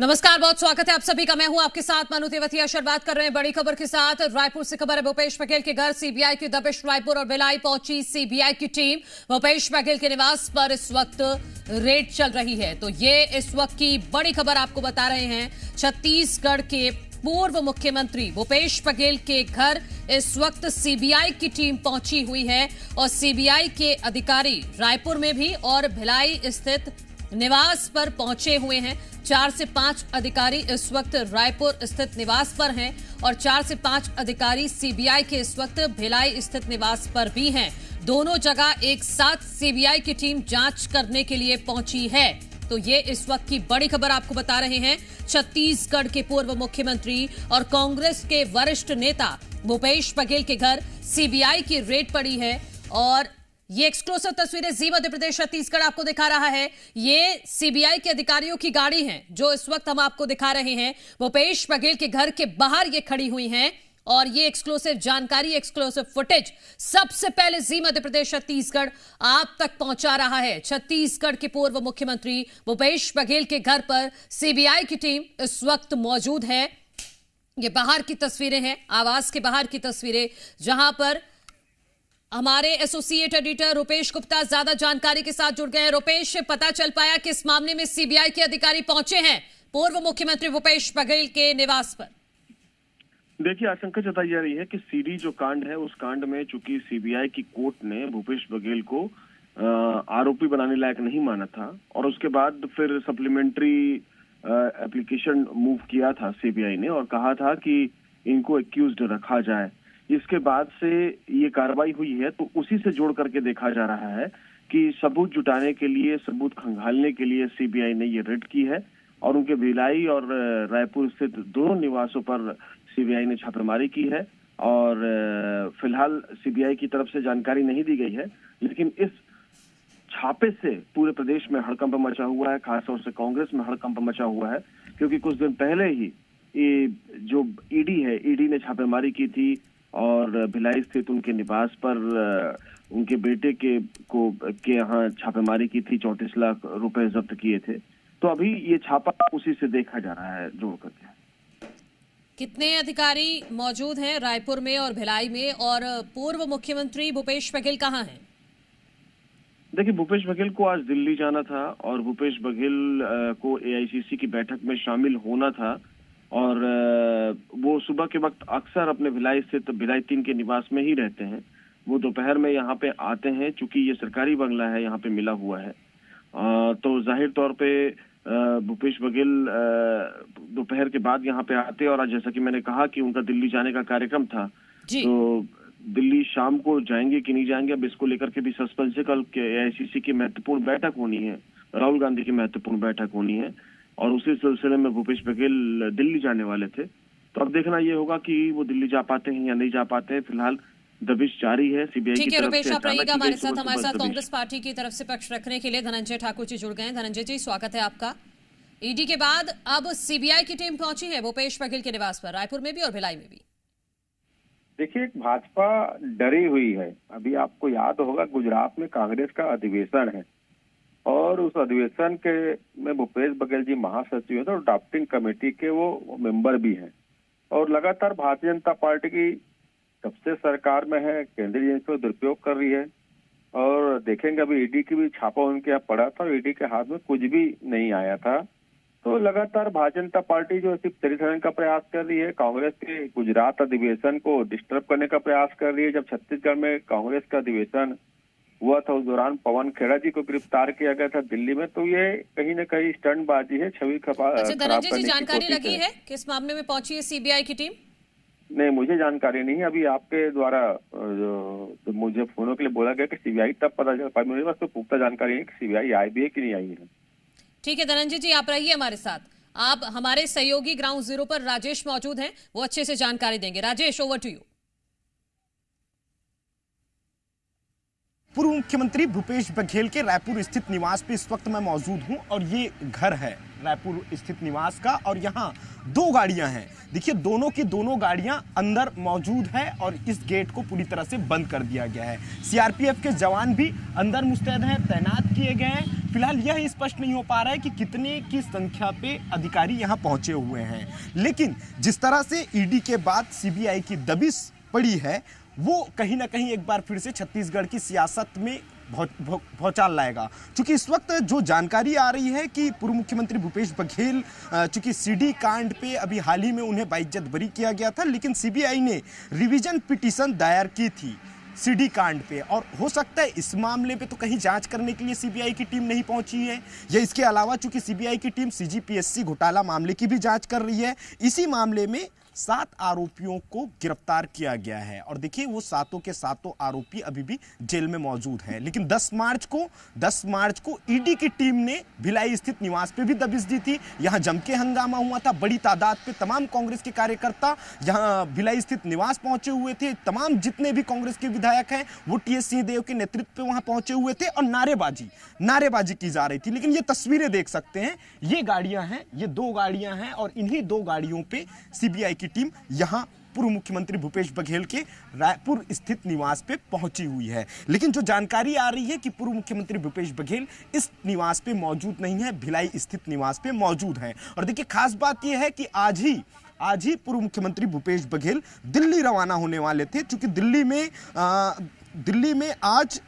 नमस्कार, बहुत स्वागत है आप सभी का। मैं हूं आपके साथ मनु तेवतिया। शुरुआत कर रहे हैं बड़ी खबर के साथ। रायपुर से खबर है, भूपेश बघेल के घर सीबीआई की दबिश। रायपुर और भिलाई पहुंची सीबीआई की टीम। भूपेश बघेल के निवास पर इस वक्त रेड चल रही है। तो ये इस वक्त की बड़ी खबर आपको बता रहे हैं। छत्तीसगढ़ के पूर्व मुख्यमंत्री भूपेश बघेल के घर इस वक्त सीबीआई की टीम पहुंची हुई है और सीबीआई के अधिकारी रायपुर में भी और भिलाई स्थित निवास पर पहुंचे हुए हैं। 4 से 5 अधिकारी इस वक्त रायपुर स्थित निवास पर हैं और 4 से 5 अधिकारी सीबीआई के इस वक्त भिलाई स्थित निवास पर भी हैं। दोनों जगह एक साथ सीबीआई की टीम जांच करने के लिए पहुंची है। तो ये इस वक्त की बड़ी खबर आपको बता रहे हैं। छत्तीसगढ़ के पूर्व मुख्यमंत्री और कांग्रेस के वरिष्ठ नेता भूपेश बघेल के घर सीबीआई की रेड पड़ी है और ये एक्सक्लूसिव तस्वीरें जी मध्य प्रदेश छत्तीसगढ़ आपको दिखा रहा है। ये सीबीआई के अधिकारियों की गाड़ी है जो इस वक्त हम आपको दिखा रहे हैं। भूपेश बघेल के घर के बाहर ये खड़ी हुई हैं और ये एक्सक्लूसिव जानकारी, एक्सक्लूसिव फुटेज सबसे पहले जी मध्य प्रदेश छत्तीसगढ़ आप तक पहुंचा रहा है। छत्तीसगढ़ के पूर्व मुख्यमंत्री भूपेश बघेल के घर पर सीबीआई की टीम इस वक्त मौजूद है। ये बाहर की तस्वीरें हैं, आवास के बाहर की तस्वीरें, जहां पर हमारे एसोसिएट एडिटर रुपेश गुप्ता ज्यादा जानकारी के साथ जुड़ गए हैं। रुपेश, पता चल पाया कि इस मामले में सीबीआई के अधिकारी पहुंचे हैं पूर्व मुख्यमंत्री भूपेश बघेल के निवास पर। देखिए, आशंका जताई जा रही है कि सीडी जो कांड है उस कांड में चूंकि सीबीआई की कोर्ट ने भूपेश बघेल को आरोपी बनाने लायक नहीं माना था और उसके बाद फिर सप्लीमेंट्री एप्लीकेशन मूव किया था सीबीआई ने और कहा था कि इनको एक्यूज्ड रखा जाए। इसके बाद से ये कार्रवाई हुई है, तो उसी से जोड़ करके देखा जा रहा है कि सबूत जुटाने के लिए, सबूत खंगालने के लिए सीबीआई ने ये रेड की है और उनके भिलाई और रायपुर स्थित दोनों निवासों पर सीबीआई ने छापेमारी की है। और फिलहाल सीबीआई की तरफ से जानकारी नहीं दी गई है, लेकिन इस छापे से पूरे प्रदेश में हड़कंप मचा हुआ है, खासतौर से कांग्रेस में हड़कंप मचा हुआ है, क्योंकि कुछ दिन पहले ही जो ईडी है, ईडी ने छापेमारी की थी और भिलाई स्थित उनके निवास पर उनके बेटे के यहाँ छापेमारी की थी। 34 लाख रुपए जब्त किए थे। तो अभी ये छापा उसी से देखा जा रहा है जोड़ करके। कितने अधिकारी मौजूद हैं रायपुर में और भिलाई में, और पूर्व मुख्यमंत्री भूपेश बघेल कहाँ हैं? देखिए, भूपेश बघेल को आज दिल्ली जाना था और भूपेश बघेल को एआईसीसी की बैठक में शामिल होना था और वो सुबह के वक्त अक्सर अपने भिलाई स्थित भिलाई 3 के निवास में ही रहते हैं। वो दोपहर में यहाँ पे आते हैं, चूंकि ये सरकारी बंगला है, यहाँ पे मिला हुआ है। तो जाहिर तौर पे भूपेश बघेल दोपहर के बाद यहाँ पे आते और आज जैसा कि मैंने कहा कि उनका दिल्ली जाने का कार्यक्रम था, तो दिल्ली शाम को जाएंगे कि नहीं जाएंगे, अब इसको लेकर के भी सस्पेंस है। कल एआईसीसी की महत्वपूर्ण बैठक होनी है, राहुल गांधी की महत्वपूर्ण बैठक होनी है और उसी सिलसिले में भूपेश बघेल दिल्ली जाने वाले थे। तो अब देखना ये होगा कि वो दिल्ली जा पाते हैं या नहीं जा पाते हैं। फिलहाल दबिश जारी है सीबीआई की तरफ से। ठीक है रुपेश, आप रहिएगा हमारे साथ। हमारे साथ कांग्रेस पार्टी की तरफ से पक्ष रखने के लिए धनंजय ठाकुर जी जुड़ गए हैं। धनंजय जी, स्वागत है आपका। ईडी के बाद अब सीबीआई की टीम पहुंची है भूपेश बघेल के निवास पर, रायपुर में भी और भिलाई में भी। देखिए, भाजपा डरी हुई है। अभी आपको याद होगा गुजरात में कांग्रेस का अधिवेशन है और उस अधिवेशन के में भूपेश बघेल जी महासचिव हैं और ड्राफ्टिंग कमेटी के वो मेंबर भी हैं और लगातार भारतीय जनता पार्टी की तब से सरकार में है, केंद्रीय एजेंसी दुरुपयोग कर रही है। और देखेंगे अभी ईडी की भी छापा उनके यहाँ पड़ा था और ईडी के हाथ में कुछ भी नहीं आया था। तो लगातार भारतीय जनता पार्टी जो सिर्फ चरित्र का प्रयास कर रही है, कांग्रेस के गुजरात अधिवेशन को डिस्टर्ब करने का प्रयास कर रही है। जब छत्तीसगढ़ में कांग्रेस का अधिवेशन हुआ था उस दौरान पवन खेड़ा जी को गिरफ्तार किया गया था दिल्ली में, तो ये कहीं न कहीं स्टंटबाजी है, छवि खराब धनंजय जी, जानकारी लगी है किस मामले में पहुंची है सीबीआई की टीम? नहीं, मुझे जानकारी नहीं है। अभी आपके द्वारा जो मुझे फोनों के लिए बोला गया कि सीबीआई तब पता चल पाई, मेरे पास तो पुख्ता जानकारी है कि सीबीआई आई भी है कि नहीं आई है। ठीक है धनंजय जी, आप रहिए हमारे साथ। आप हमारे सहयोगी ग्राउंड जीरो पर राजेश मौजूद हैं, वो अच्छे से जानकारी देंगे। Rajesh, over to you. पूर्व मुख्यमंत्री भूपेश बघेल के रायपुर स्थित निवास पे इस वक्त मैं मौजूद हूं और ये घर है रायपुर स्थित निवास का और यहाँ 2 गाड़ियां हैं। देखिए, दोनों की दोनों गाड़ियां अंदर मौजूद है और इस गेट को पूरी तरह से बंद कर दिया गया है। सीआरपीएफ के जवान भी अंदर मुस्तैद हैं, तैनात किए गए हैं। फिलहाल यह स्पष्ट नहीं हो पा रहा है कि कितने की संख्या पे अधिकारी यहां पहुंचे हुए हैं, लेकिन जिस तरह से ईडी के बाद सीबीआई की दबिश पड़ी है वो कहीं ना कहीं एक बार फिर से छत्तीसगढ़ की सियासत में भौचाल लाएगा। चूंकि इस वक्त जो जानकारी आ रही है कि पूर्व मुख्यमंत्री भूपेश बघेल चूंकि सीडी कांड पे अभी हाल ही में उन्हें बाइज्जत बरी किया गया था, लेकिन सीबीआई ने रिवीजन पिटीशन दायर की थी सीडी कांड पे, और हो सकता है इस मामले पे तो कहीं जांच करने के लिए सीबीआई की टीम नहीं पहुंची है, या इसके अलावा चूंकि सीबीआई की टीम सीजीपीएससी घोटाला मामले की भी जांच कर रही है, इसी मामले में 7 आरोपियों को गिरफ्तार किया गया है। और देखिए वो सातों के सातों आरोपी अभी भी जेल में मौजूद हैं, लेकिन 10 मार्च को ईडी की टीम ने भिलाई स्थित निवास पे भी दबिश दी थी। यहां जम के हंगामा हुआ था, बड़ी तादाद पे तमाम कांग्रेस के कार्यकर्ता यहां भिलाई स्थित निवास पहुंचे हुए थे। तमाम जितने भी कांग्रेस के विधायक हैं वो टीएस सिंहदेव के नेतृत्व पे वहां पहुंचे हुए थे और नारेबाजी की जा रही थी। लेकिन ये तस्वीरें देख सकते हैं, ये गाड़ियां हैं, ये 2 गाड़ियां हैं और इन्हीं 2 गाड़ियों पे सीबीआई की टीम यहां पूर्व मुख्यमंत्री भूपेश बघेल के रायपुर स्थित निवास पे पहुंची हुई है। लेकिन जो जानकारी आ रही है कि पूर्व मुख्यमंत्री भूपेश बघेल इस निवास पे मौजूद नहीं है, भिलाई स्थित निवास पे मौजूद हैं। और देखिए खास बात यह है कि आज ही पूर्व मुख्यमंत्री भूपेश बघेल दिल्ली रवाना होने वाले थे, क्योंकि दिल्ली में आज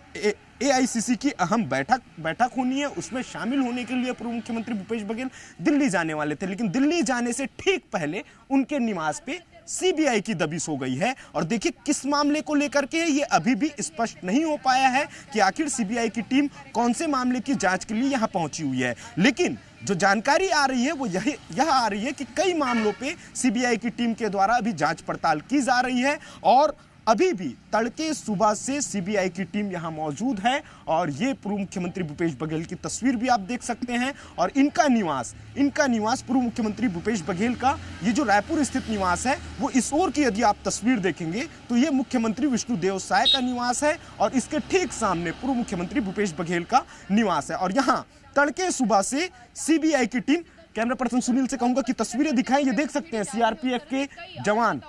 एआईसीसी की अहम बैठक होनी है, उसमें शामिल होने के लिए पूर्व मुख्यमंत्री भूपेश बघेल दिल्ली जाने वाले थे। लेकिन दिल्ली जाने से ठीक पहले उनके निवास पे सीबीआई की दबिश हो गई है। और देखिए किस मामले को लेकर के ये अभी भी स्पष्ट नहीं हो पाया है कि आखिर सीबीआई की टीम कौन से मामले की जांच के लिए यहां पहुंची हुई है। लेकिन जो जानकारी आ रही है वो यह आ रही है कि कई मामलों पे सीबीआई की टीम के द्वारा अभी जांच पड़ताल की जा रही है और अभी भी तड़के सुबह से सीबीआई की टीम यहां मौजूद है। और ये पूर्व मुख्यमंत्री भूपेश बघेल की तस्वीर भी आप देख सकते हैं और इनका निवास पूर्व मुख्यमंत्री भूपेश बघेल का ये जो रायपुर स्थित निवास है वो इस ओर की यदि आप तस्वीर देखेंगे तो ये मुख्यमंत्री विष्णुदेव साय का निवास है और इसके ठीक सामने पूर्व मुख्यमंत्री भूपेश बघेल का निवास है। और यहाँ तड़के सुबह से सीबीआई की टीम, कैमरा पर्सन सुनील से कहूंगा कि तस्वीरें दिखाएं, ये देख सकते हैं सीआरपीएफ के जवान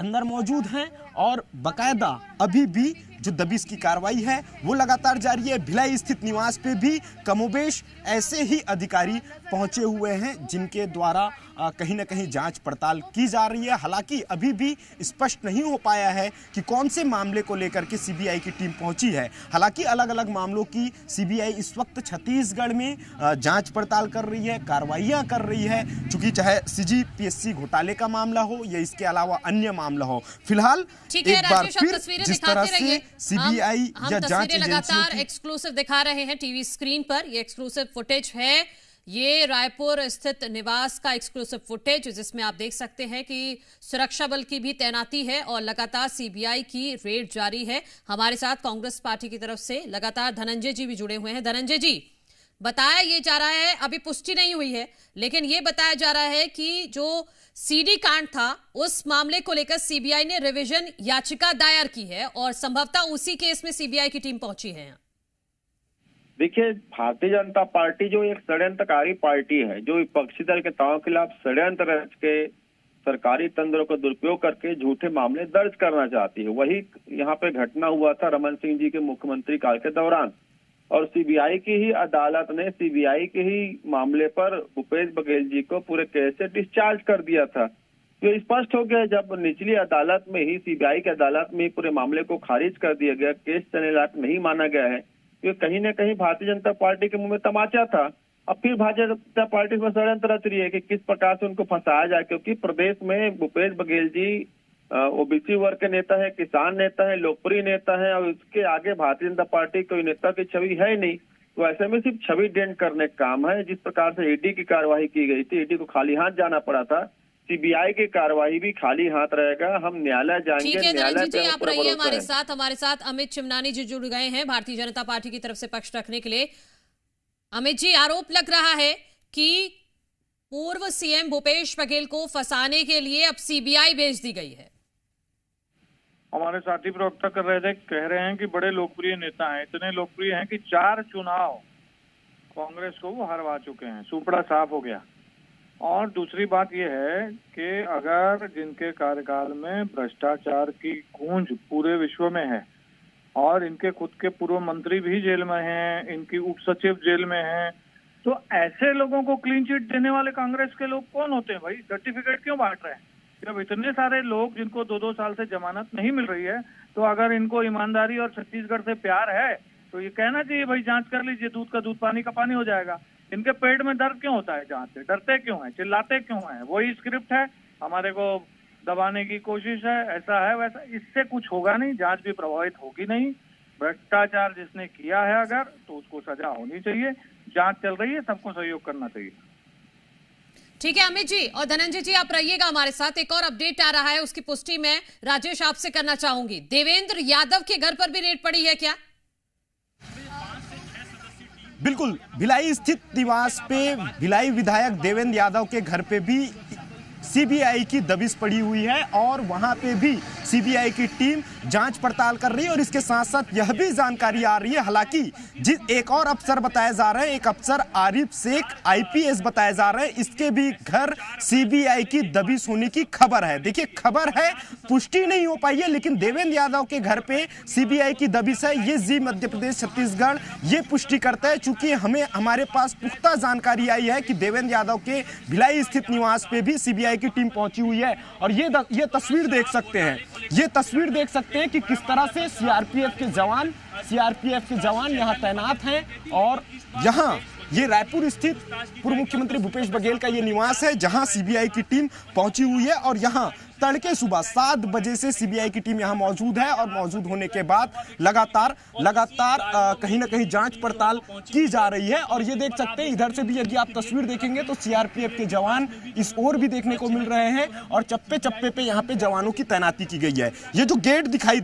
अंदर मौजूद हैं और बकायदा अभी भी जो दबिश की कार्रवाई है वो लगातार जारी है। भिलाई स्थित निवास पे भी कमोबेश ऐसे ही अधिकारी पहुंचे हुए हैं जिनके द्वारा कहीं ना कहीं जांच पड़ताल की जा रही है। हालांकि अभी भी स्पष्ट नहीं हो पाया है कि कौन से मामले को लेकर के सीबीआई की टीम पहुंची है। हालांकि अलग अलग मामलों की सीबीआई इस वक्त छत्तीसगढ़ में जांच पड़ताल कर रही है, कार्रवाइयां कर रही है, चूंकि चाहे सीजीपीएससी घोटाले का मामला हो या इसके अलावा अन्य मामला हो। फिलहाल एक बार फिर जिस तरह से सीबीआई या जांच लगातार एक्सक्लूसिव दिखा रहे हैं टीवी स्क्रीन पर, ये एक्सक्लूसिव फुटेज है, ये रायपुर स्थित निवास का एक्सक्लूसिव फुटेज जिसमें आप देख सकते हैं कि सुरक्षा बल की भी तैनाती है और लगातार सीबीआई की रेड जारी है। हमारे साथ कांग्रेस पार्टी की तरफ से लगातार धनंजय जी भी जुड़े हुए हैं। धनंजय जी, बताया ये जा रहा है, अभी पुष्टि नहीं हुई है, लेकिन ये बताया जा रहा है कि जो सीडी कांड था उस मामले को लेकर सीबीआई ने रिवीजन याचिका दायर की है और संभवतः उसी केस में सीबीआई की टीम पहुंची है। देखिए, भारतीय जनता पार्टी जो एक षड्यंत्रकारी पार्टी है, जो विपक्षी दल के नेताओं के खिलाफ षड्यंत्र रच के सरकारी तंत्रों का दुरुपयोग करके झूठे मामले दर्ज करना चाहती है, वही यहाँ पे घटना हुआ था रमन सिंह जी के मुख्यमंत्री काल के दौरान। और सीबीआई की ही अदालत ने सीबीआई के ही मामले पर भूपेश बघेल जी को पूरे केस से डिस्चार्ज कर दिया था। तो स्पष्ट हो गया जब निचली अदालत में ही, सीबीआई की अदालत में ही पूरे मामले को खारिज कर दिया गया, केस चलने लायक नहीं माना गया है, तो कहीं न कहीं भारतीय जनता पार्टी के मुंह में तमाचा था। अब फिर भारतीय जनता पार्टी में षड्यंत्र रच रही है कि किस प्रकार से उनको फंसाया जाए, क्योंकि प्रदेश में भूपेश बघेल जी ओबीसी वर्ग के नेता है, किसान नेता है, लोकप्रिय नेता है और उसके आगे भारतीय जनता पार्टी कोई नेता की छवि है नहीं। तो ऐसे में सिर्फ छवि डेंट करने का काम है। जिस प्रकार से ईडी की कार्यवाही की गई थी, ईडी को खाली हाथ जाना पड़ा था, सीबीआई की कार्यवाही भी खाली हाथ रहेगा। हम न्यायालय जाएंगे, न्यायालय पे आप रहिए हमारे साथ अमित चिमनानी जी जुड़ गए हैं भारतीय जनता पार्टी की तरफ से पक्ष रखने के लिए। अमित जी, आरोप लग रहा है कि पूर्व सीएम भूपेश बघेल को फंसाने के लिए अब सीबीआई भेज दी गई है। हमारे साथी प्रवक्ता कर रहे थे, कह रहे हैं कि बड़े लोकप्रिय नेता हैं, इतने लोकप्रिय हैं कि 4 चुनाव कांग्रेस को वो हरवा चुके हैं, सुपड़ा साफ हो गया। और दूसरी बात यह है कि अगर जिनके कार्यकाल में भ्रष्टाचार की गूंज पूरे विश्व में है और इनके खुद के पूर्व मंत्री भी जेल में हैं, इनकी उप सचिव जेल में हैं। तो ऐसे लोगों को क्लीन चिट देने वाले कांग्रेस के लोग कौन होते हैं भाई? सर्टिफिकेट क्यों बांट रहे हैं? जब इतने सारे लोग जिनको 2-2 साल से जमानत नहीं मिल रही है, तो अगर इनको ईमानदारी और छत्तीसगढ़ से प्यार है तो ये कहना चाहिए भाई जांच कर लीजिए, दूध का दूध पानी का पानी हो जाएगा। इनके पेट में दर्द क्यों होता है जांच से? डरते क्यों हैं? चिल्लाते क्यों हैं? वही स्क्रिप्ट है, हमारे को दबाने की कोशिश है, ऐसा है वैसा। इससे कुछ होगा नहीं, जांच भी प्रभावित होगी नहीं। भ्रष्टाचार जिसने किया है अगर, तो उसको सजा होनी चाहिए। जांच चल रही है, सबको सहयोग करना चाहिए। ठीक है अमित जी और धनंजय जी, आप रहिएगा हमारे साथ। एक और अपडेट आ रहा है, उसकी पुष्टि मैं राजेश आपसे करना चाहूंगी। देवेंद्र यादव के घर पर भी रेड पड़ी है क्या? बिल्कुल, भिलाई स्थित निवास पे भिलाई विधायक देवेंद्र यादव के घर पे भी सीबीआई की दबिश पड़ी हुई है और वहां पे भी सीबीआई की टीम जांच पड़ताल कर रही है। और इसके साथ साथ यह भी जानकारी आ रही है, हालांकि जिस एक और अफसर बताए जा रहे हैं, एक अफसर आरिफ शेख आईपीएस बताए जा रहे हैं, इसके भी घर सीबीआई की दबिश होने की खबर है। देखिए खबर है, पुष्टि नहीं हो पाई है, लेकिन देवेंद्र यादव के घर पे सीबीआई की दबिश है, ये जी मध्य प्रदेश छत्तीसगढ़ ये पुष्टि करता है। चूंकि हमारे पास पुख्ता जानकारी आई है कि देवेंद्र यादव के भिलाई स्थित निवास पे भी सीबीआई की टीम पहुंची हुई है। और ये तस्वीर देख सकते हैं, ये तस्वीर देख सकते हैं कि किस तरह से सीआरपीएफ के जवान यहां तैनात हैं। और यहां ये रायपुर स्थित पूर्व मुख्यमंत्री भूपेश बघेल का ये निवास है, जहां सीबीआई की टीम पहुंची हुई है। और यहां तड़के सुबह 7 बजे से सीबीआई की टीम यहां मौजूद है और मौजूद होने के बाद लगातार कहीं ना कहीं जांच पड़ताल की जा रही है। और ये देख सकते हैं, इधर से भी यदि आप तस्वीर देखेंगे तो सीआरपीएफ के जवान इस ओर भी देखने को मिल रहे हैं और चप्पे चप्पे पे यहाँ पे जवानों की तैनाती की गई है। ये जो गेट दिखाई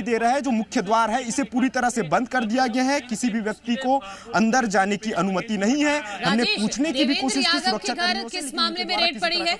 दे रहा है, जो मुख्य द्वार है, इसे पूरी तरह से बंद कर दिया गया है। किसी भी व्यक्ति को अंदर जाने की अनुमति नहीं है। हमने पूछने की भी कोशिश की सुरक्षा कर्मियों से, किस मामले में रेड पड़ी है?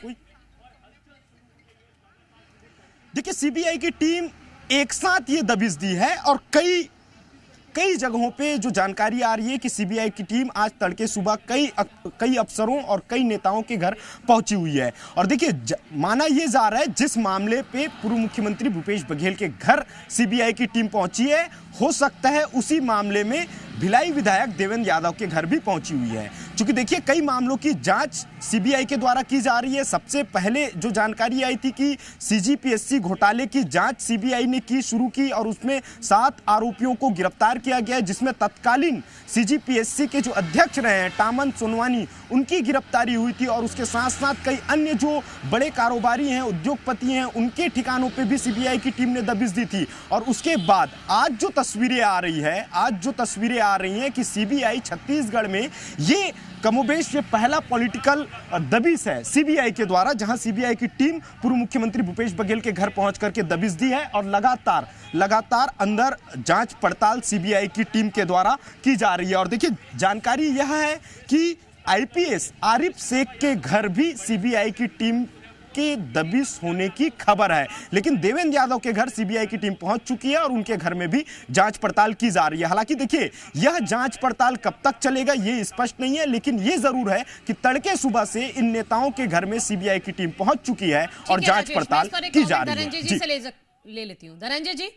देखिए सीबीआई की टीम एक साथ ये दबिश दी है और कई जगहों पे जो जानकारी आ रही है कि सीबीआई की टीम आज तड़के सुबह कई अफसरों और कई नेताओं के घर पहुंची हुई है। और देखिए माना यह जा रहा है, जिस मामले पे पूर्व मुख्यमंत्री भूपेश बघेल के घर सीबीआई की टीम पहुंची है, हो सकता है उसी मामले में भिलाई विधायक देवेंद्र यादव के घर भी पहुंची हुई है। क्योंकि देखिए कई मामलों की जांच सीबीआई के द्वारा की जा रही है। सबसे पहले जो जानकारी आई थी कि सीजीपीएससी घोटाले की जांच सीबीआई ने शुरू की और उसमें 7 आरोपियों को गिरफ्तार किया गया, जिसमें तत्कालीन सीजीपीएससी के जो अध्यक्ष रहे हैं टामन सोनवानी, उनकी गिरफ्तारी हुई थी। और उसके साथ साथ कई अन्य जो बड़े कारोबारी हैं, उद्योगपति हैं, उनके ठिकानों पे भी सीबीआई की टीम ने दबिश दी थी। और उसके बाद आज जो तस्वीरें आ रही हैं कि सीबीआई छत्तीसगढ़ में ये कमोबेश ये पहला पॉलिटिकल दबिश है सीबीआई के द्वारा, जहां सीबीआई की टीम पूर्व मुख्यमंत्री भूपेश बघेल के घर पहुंच करके दबिश दी है। और लगातार अंदर जांच पड़ताल सीबीआई की टीम के द्वारा की जा रही है। और देखिए जानकारी यह है कि आईपीएस आरिफ शेख के घर भी सीबीआई की टीम के दबिश होने की खबर है, लेकिन देवेंद्र यादव के घर सीबीआई की टीम पहुंच चुकी है और उनके घर में भी जांच पड़ताल की जा रही है। हालांकि देखिए यह जांच पड़ताल कब तक चलेगा ये स्पष्ट नहीं है, लेकिन ये जरूर है कि तड़के सुबह से इन नेताओं के घर में सीबीआई की टीम पहुंच चुकी है और जांच पड़ताल की जा रही है। धनंजय जी से ले लेती हूं। धनंजय जी,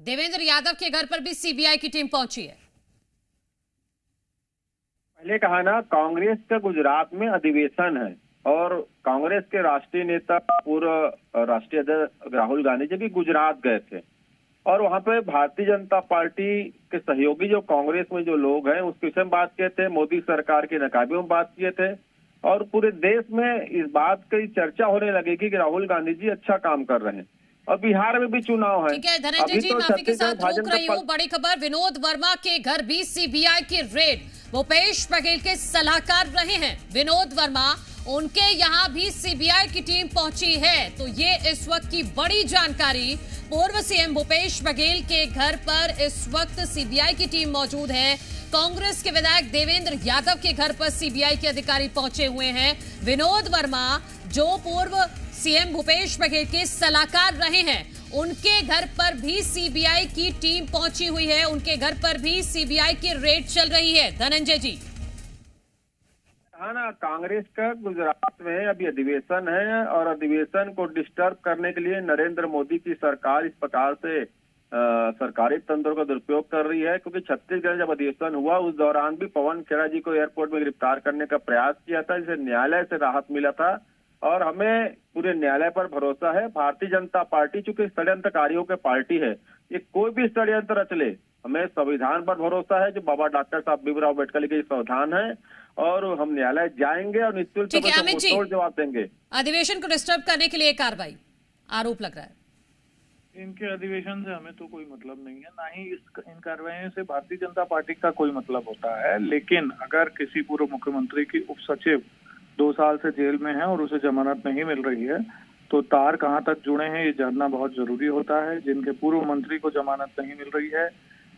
देवेंद्र यादव के घर पर भी सीबीआई की टीम पहुंची है। पहले कहा ना, कांग्रेस का गुजरात में अधिवेशन है और कांग्रेस के राष्ट्रीय नेता पूर्व राष्ट्रीय अध्यक्ष राहुल गांधी जी भी गुजरात गए थे और वहां पे भारतीय जनता पार्टी के सहयोगी जो कांग्रेस में जो लोग हैं उसके विषय में बात किए थे, मोदी सरकार के नकाबे में बात किए थे और पूरे देश में इस बात की चर्चा होने लगेगी कि राहुल गांधी जी अच्छा काम कर रहे हैं। और बिहार में भी चुनाव है। ठीक है धनंजय जी, माफी के साथ रोक रही हूँ। बड़ी खबर, विनोद वर्मा के घर भी सीबीआई की रेड। भूपेश बघेल के सलाहकार रहे हैं विनोद वर्मा, उनके यहां भी सीबीआई की टीम पहुंची है। तो ये इस वक्त की बड़ी जानकारी। पूर्व सीएम भूपेश बघेल के घर पर इस वक्त सीबीआई की टीम मौजूद है। कांग्रेस के विधायक देवेंद्र यादव के घर पर सीबीआई के अधिकारी पहुंचे हुए हैं। विनोद वर्मा जो पूर्व सीएम भूपेश बघेल के सलाहकार रहे हैं, उनके घर पर भी सीबीआई की टीम पहुंची हुई है। उनके घर पर भी सीबीआई की रेड चल रही है। धनंजय जी, हाँ ना, कांग्रेस का गुजरात में अभी अधिवेशन है और अधिवेशन को डिस्टर्ब करने के लिए नरेंद्र मोदी की सरकार इस प्रकार से सरकारी तंत्र का दुरुपयोग कर रही है, क्योंकि छत्तीसगढ़ जब अधिवेशन हुआ उस दौरान भी पवन खेड़ा जी को एयरपोर्ट में गिरफ्तार करने का प्रयास किया था, जिसे न्यायालय से राहत मिला था। और हमें पूरे न्यायालय पर भरोसा है। भारतीय जनता पार्टी चूंकि षड्यंत्रकारियों की पार्टी है, ये कोई भी षड्यंत्र रच ले, हमें संविधान पर भरोसा है जो बाबा डॉक्टर साहब भीमराव अम्बेडकर के संविधान है, और हम न्यायालय जाएंगे और निश्चित जवाब देंगे। अधिवेशन को डिस्टर्ब करने के लिए कार्रवाई आरोप लग रहा है। इनके अधिवेशन से हमें तो कोई मतलब नहीं है, ना ही इन कार्रवाइयों से भारतीय जनता पार्टी का कोई मतलब होता है। लेकिन अगर किसी पूर्व मुख्यमंत्री की उप सचिव 2 साल से जेल में है और उसे जमानत नहीं मिल रही है, तो तार कहां तक जुड़े हैं ये जानना बहुत जरूरी होता है। जिनके पूर्व मंत्री को जमानत नहीं मिल रही है,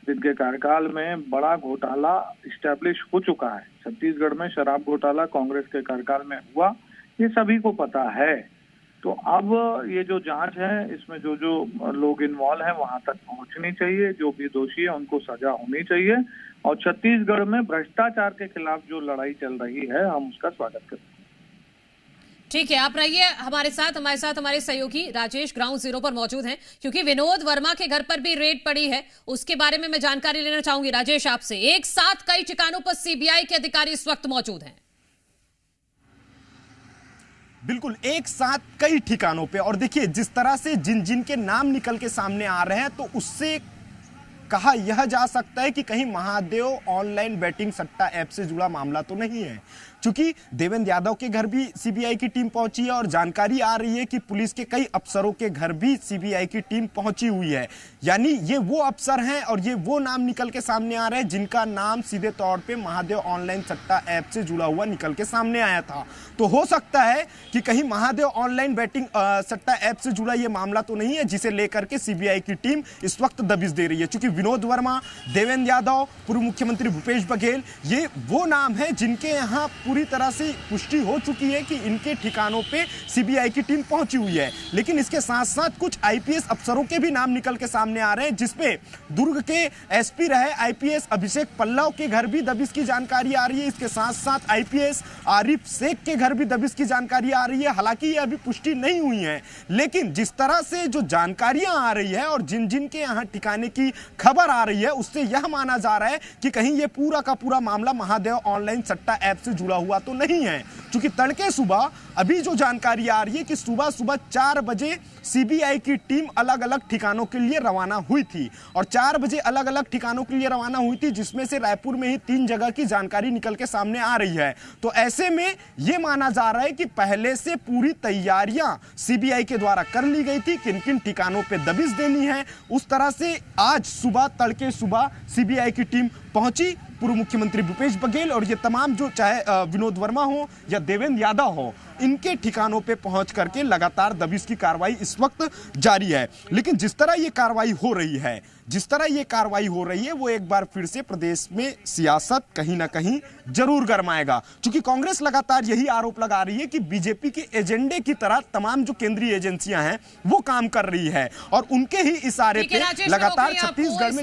जिनके कार्यकाल में बड़ा घोटाला इस्टेब्लिश हो चुका है, छत्तीसगढ़ में शराब घोटाला कांग्रेस के कार्यकाल में हुआ, ये सभी को पता है। तो अब ये जो जांच है इसमें जो जो लोग इन्वॉल्व हैं वहां तक पहुंचनी चाहिए, जो भी दोषी है उनको सजा होनी चाहिए। और छत्तीसगढ़ में भ्रष्टाचार के खिलाफ जो लड़ाई चल रही है हम उसका स्वागत करते हैं। ठीक है, आप रहिए हमारे साथ हमारे सहयोगी राजेश ग्राउंड जीरो पर मौजूद हैं, क्योंकि विनोद वर्मा के घर पर भी रेड पड़ी है, उसके बारे में मैं जानकारी लेना चाहूंगी राजेश आपसे। एक साथ कई ठिकानों पर सीबीआई के अधिकारी इस वक्त मौजूद हैं। बिल्कुल, एक साथ कई ठिकानों पे। और देखिए जिस तरह से जिन के नाम निकल के सामने आ रहे हैं, तो उससे कहा यह जा सकता है कि कहीं महादेव ऑनलाइन बैटिंग सट्टा ऐप से जुड़ा मामला तो नहीं है, क्योंकि देवेंद्र यादव के घर भी सीबीआई की टीम पहुंची है और जानकारी आ रही है कि पुलिस के कई अफसरों के घर भी सीबीआई की टीम पहुंची हुई है। यानी ये वो अफसर हैं और ये वो नाम निकल के सामने आ रहे हैं जिनका नाम सीधे तौर पे महादेव ऑनलाइन सट्टा ऐप से जुड़ा हुआ निकल के सामने आया था। तो हो सकता है कि कहीं महादेव ऑनलाइन बैटिंग सट्टा ऐप से जुड़ा ये मामला तो नहीं है जिसे लेकर के सीबीआई की टीम इस वक्त दबिश दे रही है, क्योंकि विनोद वर्मा, देवेंद्र यादव, पूर्व मुख्यमंत्री भूपेश बघेल, ये वो नाम है जिनके यहाँ पूरी तरह से पुष्टि हो चुकी है कि इनके ठिकानों पे सीबीआई की टीम पहुंची हुई है। लेकिन इसके साथ साथ कुछ आईपीएस अफसरों के भी नाम निकल के सामने आ रहे हैं, जिसपे दुर्ग के एसपी रहे आईपीएस अभिषेक पल्लव के घर भी दबिश की जानकारी आ रही है। इसके साथ साथ आईपीएस आरिफ शेख के घर भी दबिश की जानकारी आ रही है। हालांकि ये अभी पुष्टि नहीं हुई है, लेकिन जिस तरह से जो जानकारियां आ रही है और जिन के यहाँ ठिकाने की खबर आ रही है, उससे यह माना जा रहा है कि कहीं ये पूरा का पूरा मामला महादेव ऑनलाइन सट्टा ऐप से जुड़ा हुआ तो नहीं है। क्योंकि तड़के सुबह अभी जो जानकारी आ रही है कि सुबह 4 बजे सीबीआई की टीम अलग अलग ठिकानों के लिए रवाना हुई थी, और 4 बजे अलग अलग ठिकानों के लिए रवाना हुई थी, जिसमें से रायपुर में ही 3 जगह की जानकारी निकल के सामने आ रही है। तो ऐसे में यह माना जा रहा है कि पहले से पूरी तैयारियां सीबीआई के द्वारा कर ली गई थी, किन किन ठिकानों पर दबिश देनी है। उस तरह से आज सुबह तड़के सुबह सीबीआई की टीम पहुंची। पूर्व मुख्यमंत्री भूपेश बघेल और ये तमाम जो चाहे विनोद वर्मा हो या देवेंद्र यादव हो, इनके ठिकानों पे पहुंच करके लगातार दबिश की कार्रवाई इस वक्त जारी है। लेकिन जिस तरह ये कार्रवाई हो रही है वो एक बार फिर से प्रदेश में सियासत कहीं ना कहीं जरूर गरमाएगा, क्योंकि कांग्रेस लगातार यही आरोप लगा रही है कि बीजेपी के एजेंडे की तरह तमाम जो केंद्रीय एजेंसियां हैं वो काम कर रही है और उनके ही इशारे पे लगातार छत्तीसगढ़ में